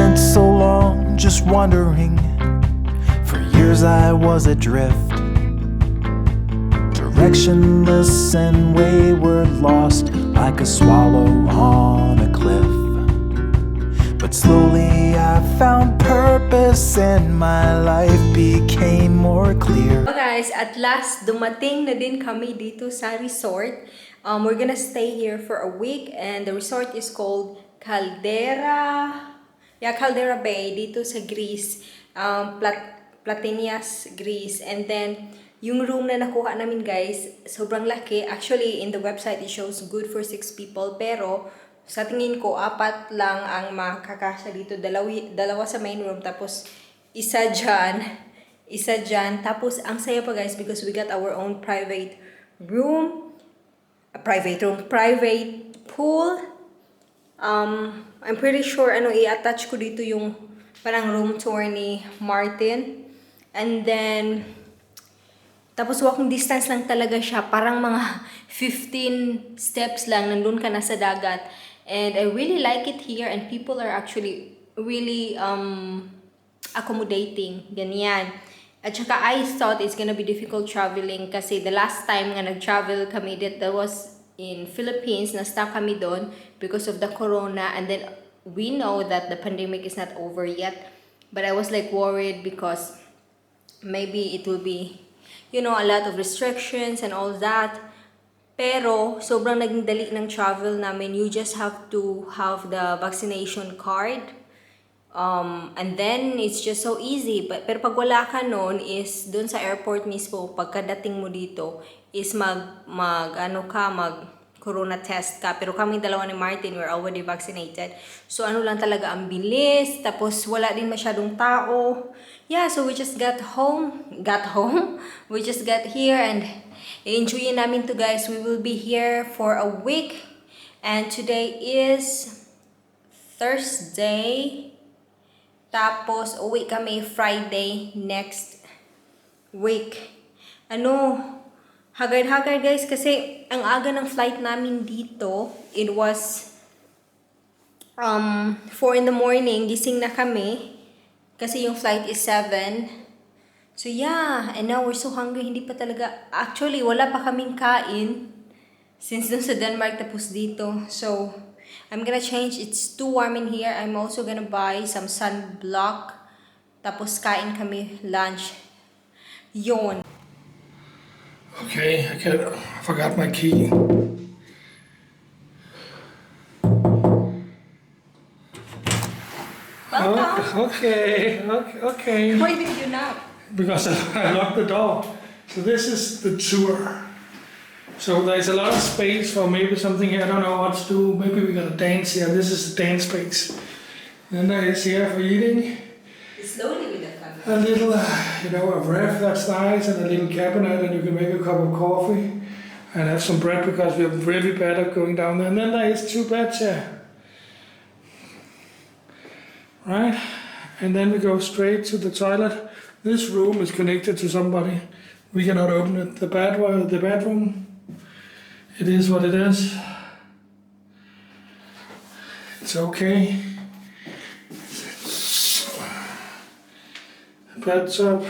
spent so long just wondering. For years I was adrift, directionless and wayward, lost like a swallow on a cliff. But slowly I found purpose and my life became more clear. So guys, at last, dumating na din kami dito sa resort. We're gonna stay here for a week and the resort is called Caldera Bay dito sa Greece. Platinias, Greece. And then, yung room na nakuha namin guys, sobrang laki. Actually, in the website, it shows good for 6 people. Pero, sa tingin ko, 4 lang ang makakasya dito. Dalawa sa main room, tapos isa dyan. Tapos, ang saya pa guys because we got our own private private pool. I'm pretty sure i-attach ko dito yung parang room tour ni Martin. And then, tapos walking distance lang talaga siya. Parang mga 15 steps lang, nandun ka na sa dagat. And I really like it here and people are actually really accommodating. Ganyan. At saka I thought it's gonna be difficult traveling kasi the last time nga nag-travel kami that was in Philippines, na-stuck kami doon because of the corona, and then we know that the pandemic is not over yet, but I was like worried because maybe it will be, you know, a lot of restrictions and all that. Pero sobrang naging dali ng travel namin. You just have to have the vaccination card. And then, it's just so easy. Pero pag wala ka nun, is dun sa airport mismo, pagkadating mo dito, is corona test ka. Pero kami dalawa ni Martin, we're already vaccinated. So, lang talaga ang bilis. Tapos, wala din masyadong tao. Yeah, so we just got home. We just got here and enjoyin namin to guys. We will be here for a week. And today is Thursday. Tapos, uwi kami Friday next week. Haggard guys, kasi ang aga ng flight namin dito, it was 4 in the morning, gising na kami. Kasi yung flight is 7. So yeah, and now we're so hungry, hindi pa talaga, actually, wala pa kaming kain. Since dun sa Denmark, tapos dito. So, I'm gonna change. It's too warm in here. I'm also gonna buy some sunblock. Tapos kain kami lunch. Yon. Okay, I forgot my key. Welcome. Okay. Why did you knock? Because I locked the door. So this is the tour. So there's a lot of space for maybe something here. I don't know what to do. Maybe we're gonna dance here. This is the dance space. Then there is here for eating. Slowly with the camera. A little, a ref that's nice, and a little cabinet, and you can make a cup of coffee and have some bread because we're really bad at going down there. And then there is 2 beds here. Right? And then we go straight to the toilet. This room is connected to somebody. We cannot open it. The bedroom. It is what it is. It's okay. Bathtub.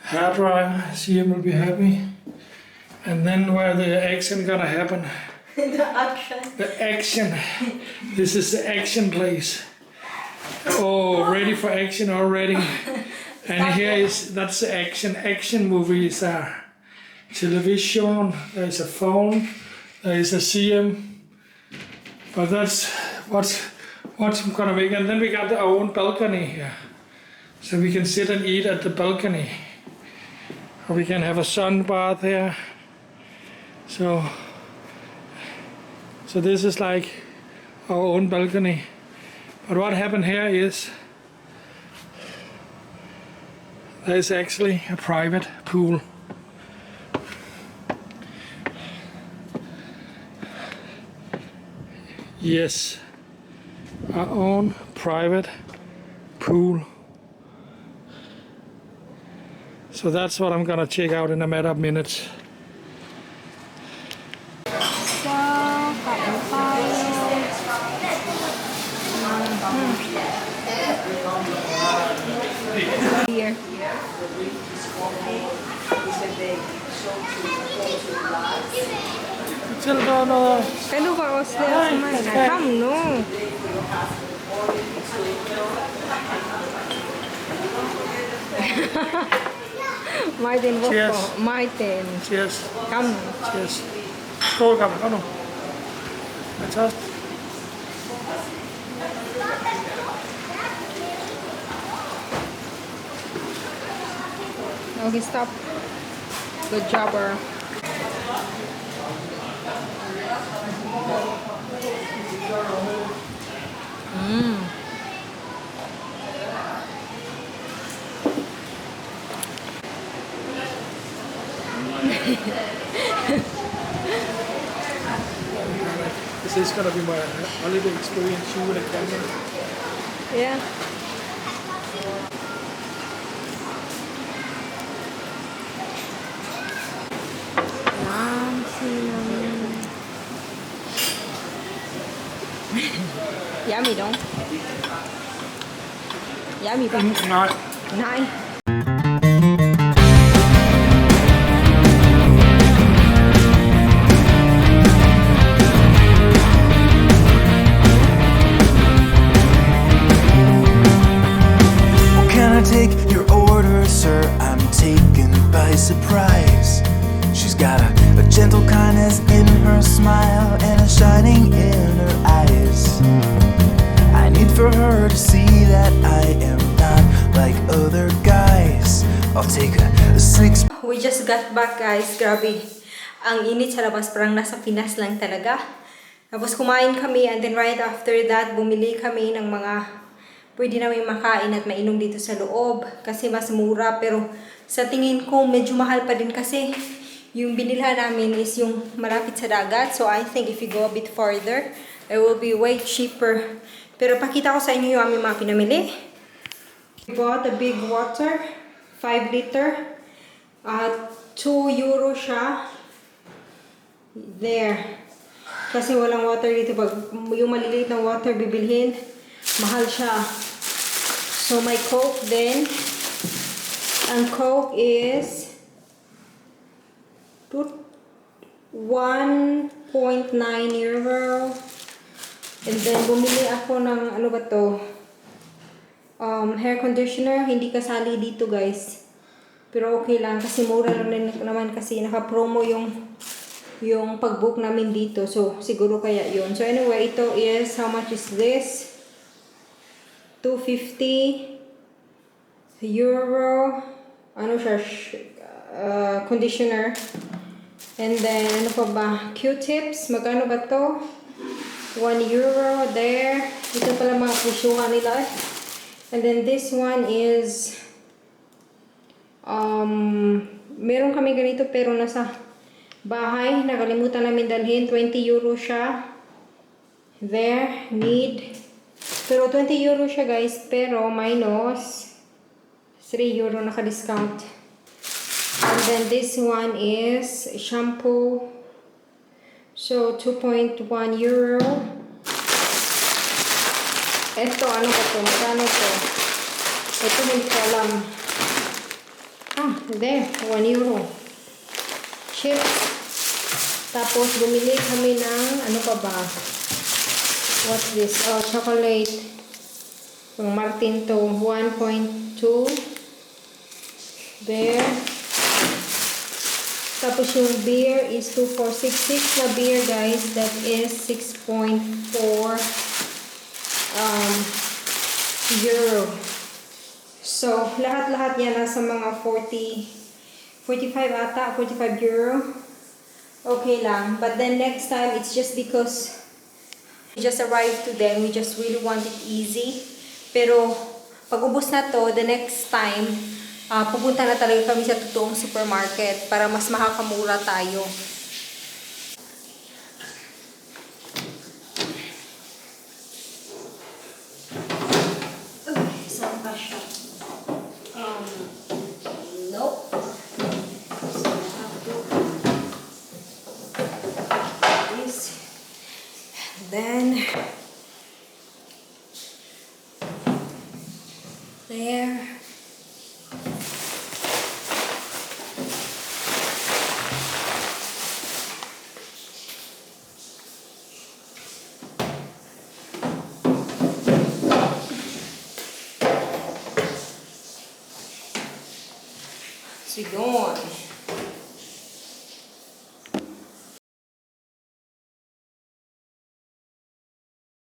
Hair dryer. CM will be happy. And then where the action gonna happen? The action. The action. This is the action place. Oh, ready for action already. And that's the action movies there. Television, there's a phone, there is a CM. But that's what's gonna make. And then we got our own balcony here. So we can sit and eat at the balcony. Or we can have a sun bath here. So this is like our own balcony. But what happened here is there's actually a private pool. Yes, our own private pool. So that's what I'm gonna check out in a matter of minutes. Here. Chill down, no. Kan du bara avslöja för mig? Nej, kom nu. Martin, hvorfor? Cheers. Martin, Cheers. kom nu. Cheers. Skål, gammel. Kom nu. Jeg er tørst. Okay, stop. Good job, bro. This is gonna be my holiday experience. You with a camera. Yeah. Yummy, don't? Yummy, ba? Nej. Nej. Well, can I take your order, sir? I'm taken by surprise. She's got a gentle kindness in her smile and a shining in her eyes. I need for her to see that I am not like other guys. I'll take a six. We just got back, guys. Grabe. Ang init sa labas, parang nasa Pinas lang talaga. Tapos kumain kami and then right after that, bumili kami ng mga pwede namin makain at mainom dito sa loob kasi mas mura, pero sa tingin ko medyo mahal pa din kasi yung binilhan namin is yung malapit sa dagat. So I think if you go a bit farther, it will be way cheaper. Pero pakita ko sa inyo yung aming mga pinamili. We bought a big water, 5 liter. 2 euro siya. There. Kasi walang water dito. Pag yung maliliit na water bibilhin, mahal siya. So my Coke then. Ang Coke is 1.9 euro. And then bumili ako ng ano ba to? Hair conditioner. Hindi kasali dito, guys. Pero okay lang kasi mura lang naman kasi naka-promo yung pag-book namin dito. So siguro kaya yun. So anyway, ito is, how much is this? 250 euro. Ano siya? Conditioner. And then, ano pa ba? Q-tips. Magkano ba to? 1 euro there. Ito pala mga pusyungan nila. And then this one is meron kami ganito pero nasa bahay. Nakalimutan namin dalhin. 20 euro siya. There. Need. Pero 20 euro siya, guys. Pero minus 3 euro naka-discount. And then this one is shampoo. So 2.1 euro. Ito, ano ba to? Magkano to? Ito hindi ko alam. There, 1 euro. Chips. Tapos, bumili kami ng, ano pa ba? What's this? Oh, chocolate. Yung Martin to, 1.2. There. Tapos, yung beer is 2.466 na beer, guys. That is 6.4 euro. So, lahat-lahat yan nasa mga 45 ata, 45 euro. Okay lang. But then next time, it's just because we just arrived to them. We just really want it easy. Pero, pag ubos na to, the next time, pupunta na talaga kami sa totoong supermarket para mas makakamura tayo. Saan ka siya? Nope. So, I have to this. Then, we doing?